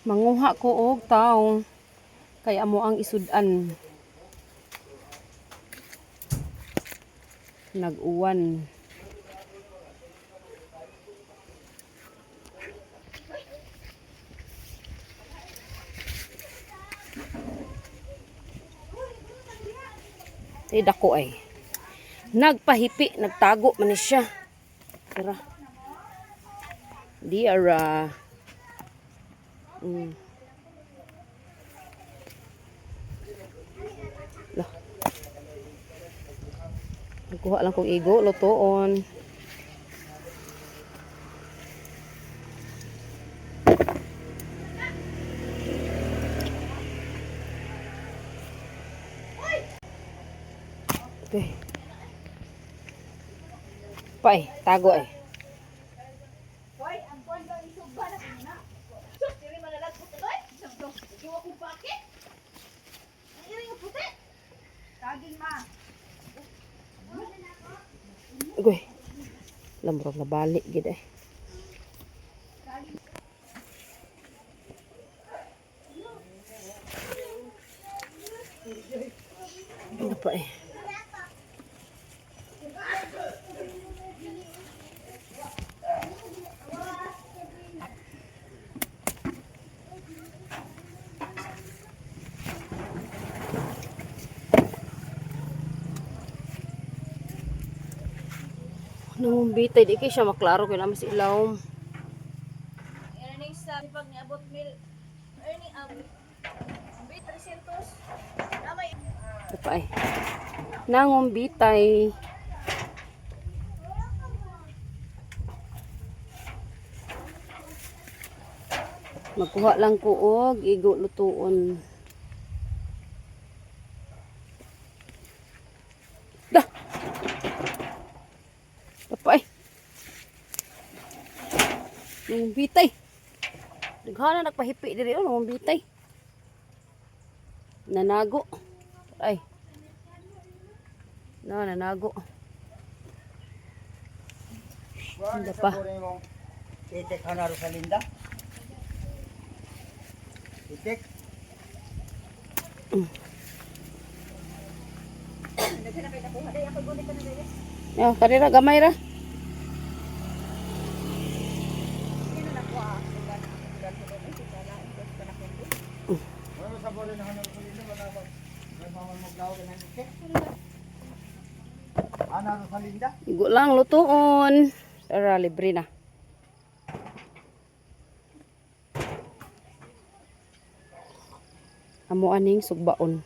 Manguha ko og taong kay amo ang isudan. Nag-uwan. Dako ay. Nagpahipi, nagtago man ni siya. Tara. Di ara. Lah. Nagkuha lang kong igo, lutoon. Okay. Pay, tago ay. Hoy, ang kuwan daw isugba na muna. Sus, diri malalag puti doy. Sabdo, iwa ko pake. Ang iri nga puti. Taging ma. Ugoy. Lamrog na balik gid eh. Ano pa eh. Nung bitay di kay siya maklaro kay naman si ilawom. Earning sa pag niabot mil. Earning bit 300. Namay. Ano pa eh. Nangong bitay. Magkuha lang ko og igo lutuon. Dah. Apa eh? Nung bitay. Daghana nagpahipi diri nung bitay. Nanago. Ay. No, nanago. Hindi pa. Itik ka na Rosalinda? Itik? Ya, karira gamay ra. Ano sa bola na Hana Rosalinda? May mga maglaw ka ng itik? Hana Rosalinda? Igo lang lutuon. Tara, libre na. Amo aning sugbaon.